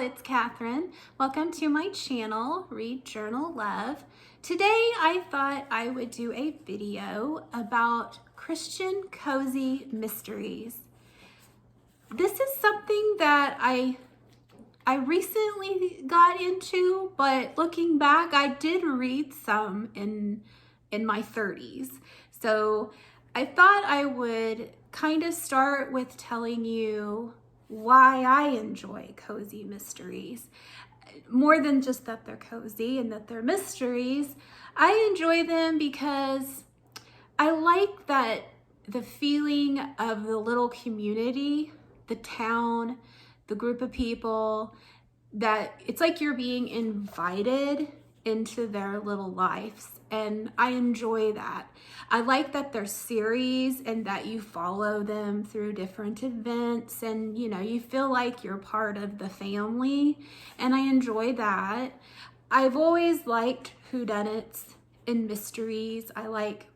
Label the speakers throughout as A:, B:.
A: it's Catherine. Welcome to my channel, Read Journal Love. Today I thought I would do a video about Christian cozy mysteries. This is something that I recently got into, but looking back, I did read some in my 30s. So I thought I would kind of start with telling you why I enjoy cozy mysteries. More than just that they're cozy and that they're mysteries, I enjoy them because I like that the feeling of the little community, the town, the group of people, that it's like you're being invited into their little lives, and I enjoy that. I like that they're series and that you follow them through different events, and you feel like you're part of the family, and I enjoy that. I've always liked whodunits and mysteries. I like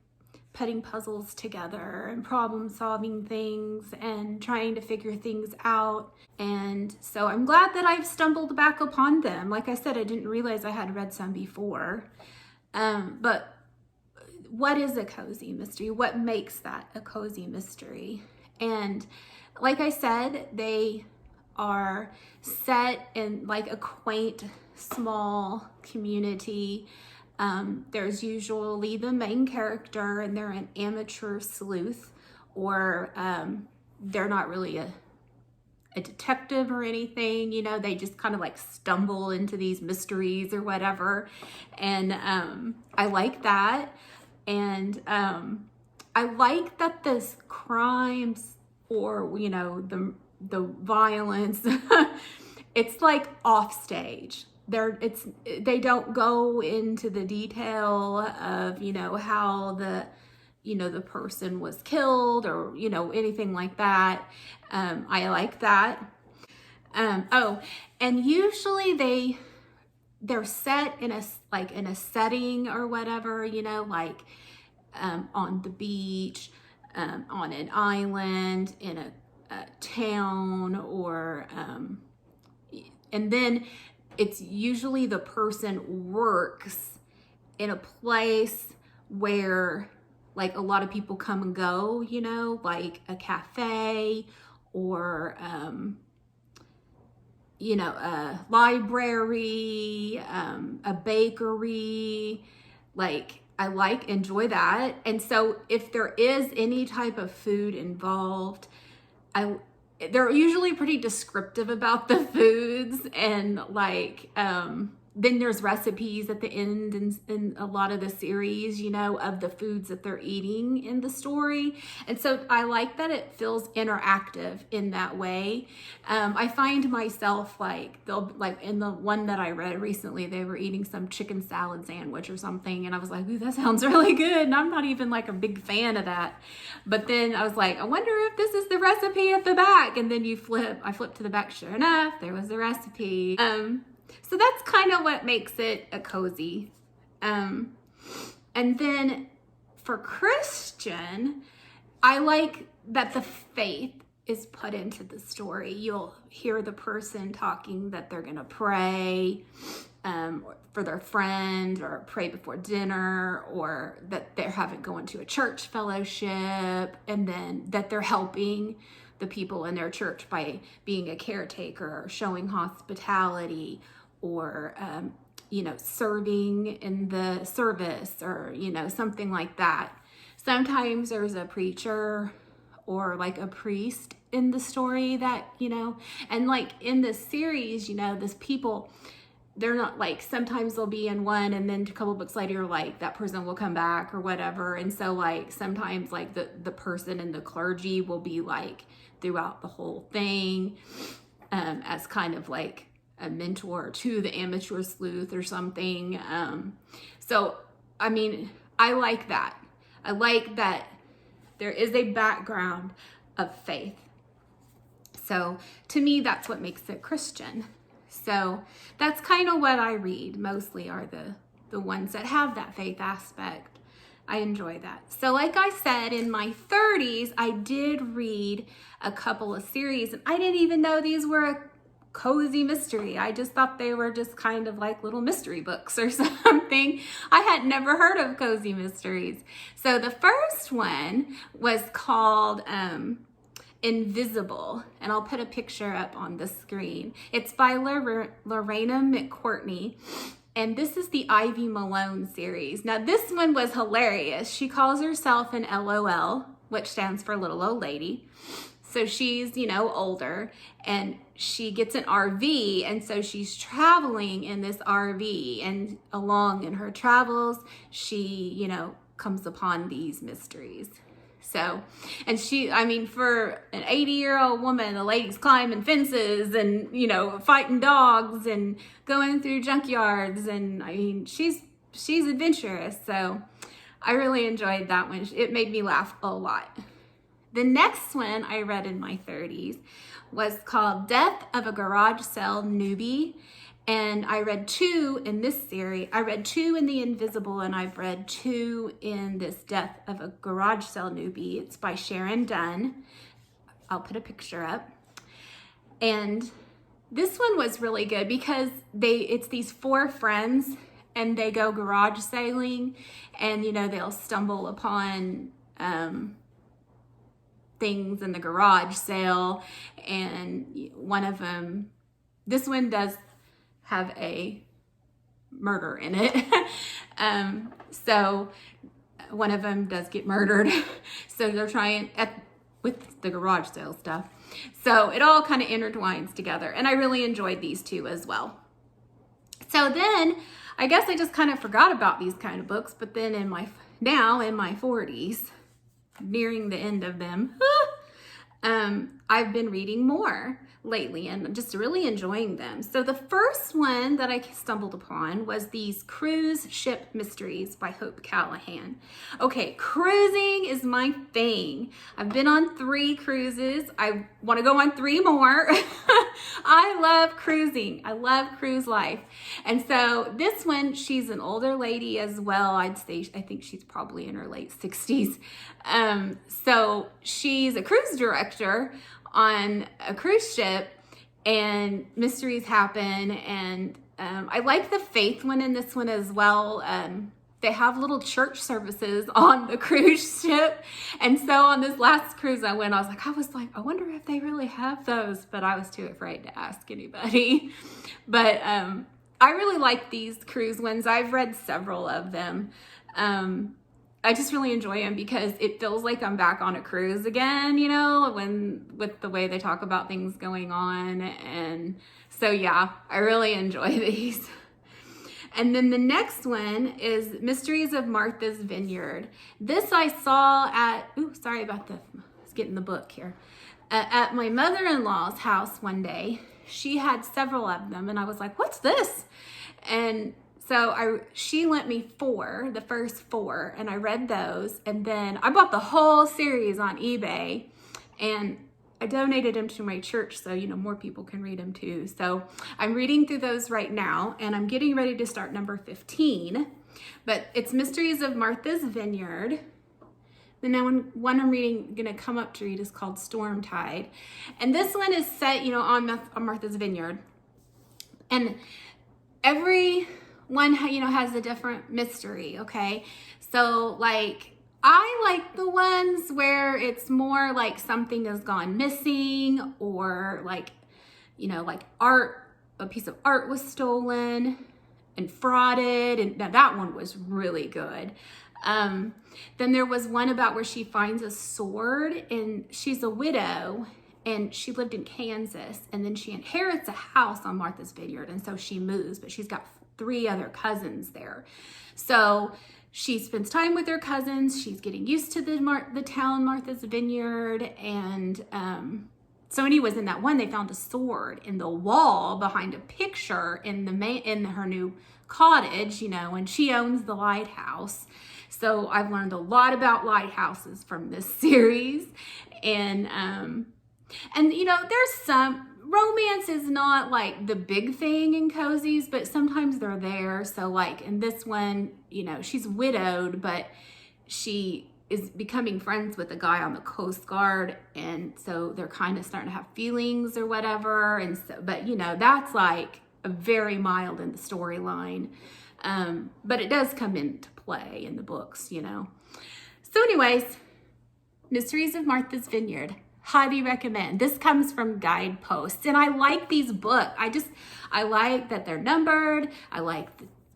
A: putting puzzles together and problem solving things and trying to figure things out. And so I'm glad that I've stumbled back upon them. Like I said, I didn't realize I had read some before. But what is a cozy mystery? What makes that a cozy mystery? And like I said, they are set in like a quaint, small community. There's usually the main character, and they're an amateur sleuth, or they're not really a detective or anything. They just kind of like stumble into these mysteries or whatever. And I like that. And I like that this crimes or, the violence, it's like off stage. They don't go into the detail of, how the person was killed or, anything like that. I like that. And usually they're set in a setting or whatever, on the beach, on an island, in a town, or, and then it's usually the person works in a place where like a lot of people come and go, like a cafe or, a library, a bakery. Like I enjoy that. And so if there is any type of food involved, they're usually pretty descriptive about the foods, and then there's recipes at the end in a lot of the series, of the foods that they're eating in the story. And so I like that it feels interactive in that way. I find myself they'll in the one that I read recently, they were eating some chicken salad sandwich or something, and I was like, ooh, that sounds really good. And I'm not even a big fan of that. But then I was like, I wonder if this is the recipe at the back. And then I flipped to the back, sure enough, there was the recipe. So that's kind of what makes it a cozy. And then for Christian, I like that the faith is put into the story. You'll hear the person talking that they're going to pray for their friend, or pray before dinner, or that they're going to a church fellowship, and then that they're helping the people in their church by being a caretaker or showing hospitality, or serving in the service, or something like that. Sometimes there's a preacher or a priest in the story that and in this series, this people, they're not sometimes they'll be in one, and then a couple books later that person will come back or whatever. And so sometimes the person in the clergy will be throughout the whole thing, as kind of a mentor to the amateur sleuth or something. So I mean, I like that. I like that there is a background of faith. So to me, that's what makes it Christian. So that's kind of what I read. Mostly are the ones that have that faith aspect. I enjoy that. So like I said, in my 30s, I did read a couple of series, and I didn't even know these were cozy mystery. I just thought they were just kind of like little mystery books or something. I had never heard of cozy mysteries. So the first one was called Invisible, and I'll put a picture up on the screen. It's by Lorena McCourtney, and this is the Ivy Malone series. Now this one was hilarious. She calls herself an LOL, which stands for little old lady. So she's, you know, older, and she gets an RV, and so she's traveling in this RV, and along in her travels, she, you know, comes upon these mysteries. So, and she, I mean, for an 80-year-old woman, the lady's climbing fences and, you know, fighting dogs and going through junkyards, and I mean, she's adventurous. So I really enjoyed that one. It made me laugh a lot. The next one I read in my 30s was called Death of a Garage Sale Newbie. And I read 2 in this series. I read 2 in The Invisible, and I've read 2 in this Death of a Garage Sale Newbie. It's by Sharon Dunn. I'll put a picture up. And this one was really good because it's these 4 friends, and they go garage sailing, and, you know, they'll stumble upon things in the garage sale, and one of them, this one does have a murder in it. So one of them does get murdered. So they're trying with the garage sale stuff. So it all kind of intertwines together, and I really enjoyed these 2 as well. So then I guess I just kind of forgot about these kind of books, but then now in my 40s, nearing the end of them, I've been reading more lately and just really enjoying them. So the first one that I stumbled upon was these Cruise Ship Mysteries by Hope Callahan. Okay, cruising is my thing. I've been on 3 cruises. I want to go on 3 more. I love cruising. I love cruise life. And so this one, she's an older lady as well. I think she's probably in her late 60s. So she's a cruise director on a cruise ship, and mysteries happen, and I like the faith one in this one as well. They have little church services on the cruise ship, and so on this last cruise I went, I was like, I wonder if they really have those, but I was too afraid to ask anybody. But I really like these cruise ones. I've read several of them. I just really enjoy them because it feels like I'm back on a cruise again, you know, with the way they talk about things going on. And so, yeah, I really enjoy these. And then the next one is Mysteries of Martha's Vineyard. This I saw at, sorry about let's get in the book here. At my mother-in-law's house one day. She had several of them, and I was like, what's this? And so she lent me 4, the first 4, and I read those, and then I bought the whole series on eBay, and I donated them to my church so, you know, more people can read them too. So I'm reading through those right now, and I'm getting ready to start number 15, but it's Mysteries of Martha's Vineyard. The one I'm reading, gonna come up to read, is called Stormtide, and this one is set, you know, on Martha's Vineyard, and every one, you know, has a different mystery, okay? So, like, I like the ones where it's more like something has gone missing, or like, you know, like a piece of art was stolen and frauded, and now that one was really good. Then there was one about where she finds a sword, and she's a widow, and she lived in Kansas, and then she inherits a house on Martha's Vineyard, and so she moves, but she's got 3 other cousins there. So she spends time with her cousins. She's getting used to the town Martha's Vineyard, and so anyways, in that one, they found a sword in the wall behind a picture in her new cottage, you know, and she owns the lighthouse. So I've learned a lot about lighthouses from this series, and you know, there's some romance is not like the big thing in cozies, but sometimes they're there. So like in this one, you know, she's widowed, but she is becoming friends with a guy on the Coast Guard, and so they're kind of starting to have feelings or whatever. And so, but you know, that's like a very mild in the storyline, but it does come into play in the books, you know. So anyways, Mysteries of Martha's Vineyard, highly recommend. This comes from Guideposts, and I like these books. I like that they're numbered. I like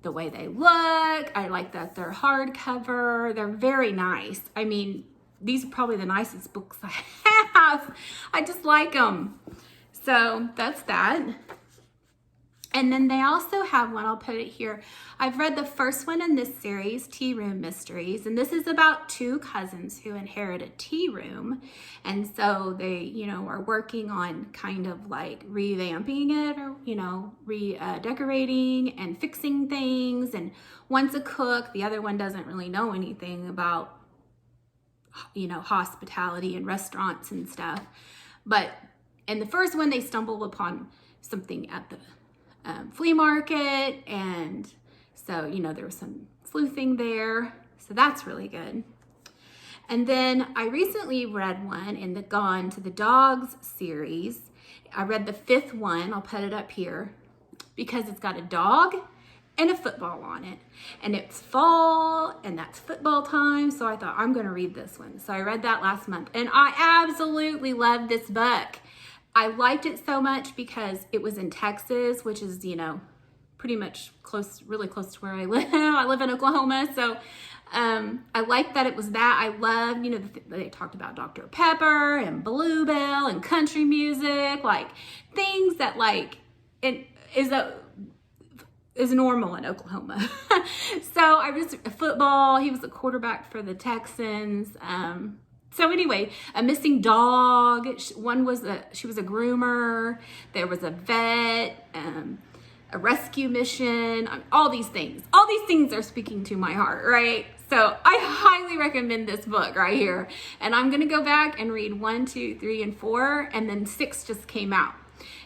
A: the way they look. I like that they're hardcover. They're very nice. I mean, these are probably the nicest books I have. I just like them. So that's that. And then they also have one, I'll put it here. I've read the first one in this series, Tea Room Mysteries, and this is about two cousins who inherit a tea room. And so they, you know, are working on kind of like revamping it, or, you know, redecorating and fixing things. And one's a cook, the other one doesn't really know anything about, you know, hospitality and restaurants and stuff. But in the first one, they stumble upon something at the flea market, and so, you know, there was some sleuthing there, so that's really good. And then I recently read one in the Gone to the Dogs series. I read the 5th one, I'll put it up here, because it's got a dog and a football on it, and it's fall and that's football time, so I thought I'm going to read this one. So I read that last month, and I absolutely loved this book. I liked it so much because it was in Texas, which is, you know, pretty much close, really close to where I live. I live in Oklahoma, so I liked that it was that. I love, you know, they talked about Dr. Pepper and Bluebell and country music, like things that like it is normal in Oklahoma. So I was football. He was the quarterback for the Texans. So anyway, a missing dog. She was a groomer. There was a vet, a rescue mission. All these things. All these things are speaking to my heart, right? So I highly recommend this book right here. And I'm gonna go back and read 1, 2, 3, and 4, and then 6 just came out.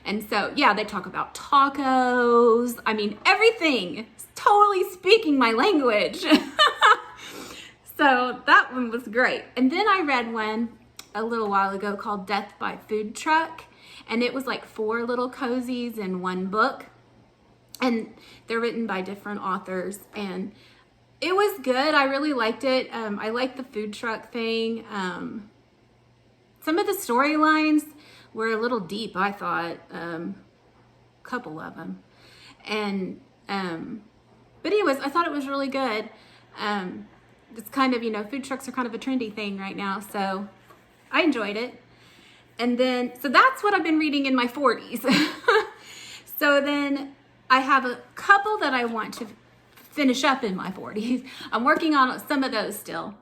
A: And so yeah, they talk about tacos. I mean, everything. It's totally speaking my language. So that one was great. And then I read one a little while ago called Death by Food Truck. And it was like 4 little cozies in one book. And they're written by different authors. And it was good. I really liked it. I liked the food truck thing. Some of the storylines were a little deep, I thought. A couple of them. And, but anyways, I thought it was really good. It's kind of, you know, food trucks are kind of a trendy thing right now, so I enjoyed it. And then, so that's what I've been reading in my 40s. So then I have a couple that I want to finish up in my 40s. I'm working on some of those still.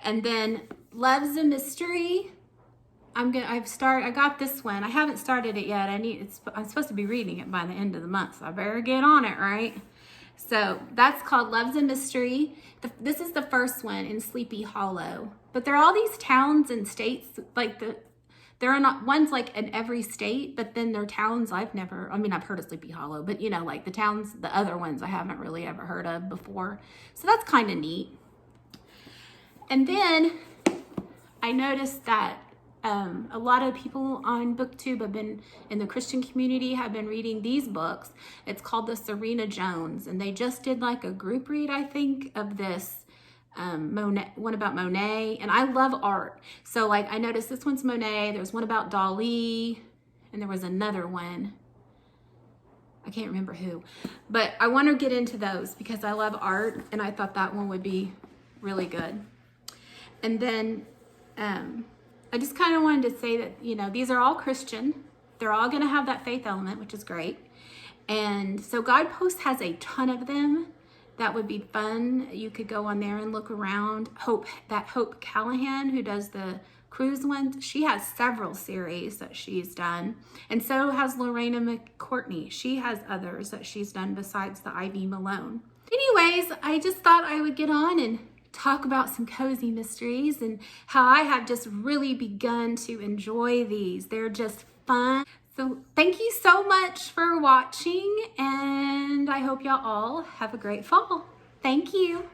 A: And then Love's a Mystery. I got this one. I haven't started it yet. I'm supposed to be reading it by the end of the month, so I better get on it, right? So that's called Love's a Mystery. This is the first one in Sleepy Hollow. But there are all these towns and states, like there are not ones like in every state, but then there are towns I've heard of Sleepy Hollow, but you know, like the towns, the other ones I haven't really ever heard of before. So that's kind of neat. And then I noticed that a lot of people on BookTube in the Christian community have been reading these books. It's called the Serena Jones, and they just did like a group read, I think, of this Monet, one about Monet, and I love art. So like I noticed this one's Monet, there's one about Dali, and there was another one. I can't remember who, but I want to get into those because I love art, and I thought that one would be really good. And then I just kind of wanted to say that, you know, these are all Christian. They're all going to have that faith element, which is great. And so Guidepost has a ton of them. That would be fun. You could go on there and look around. Hope Callahan, who does the cruise ones, she has several series that she's done. And so has Lorena McCourtney. She has others that she's done besides the Ivy Malone. Anyways, I just thought I would get on and talk about some cozy mysteries and how I have just really begun to enjoy these. They're just fun. So thank you so much for watching, and I hope y'all all have a great fall. Thank you.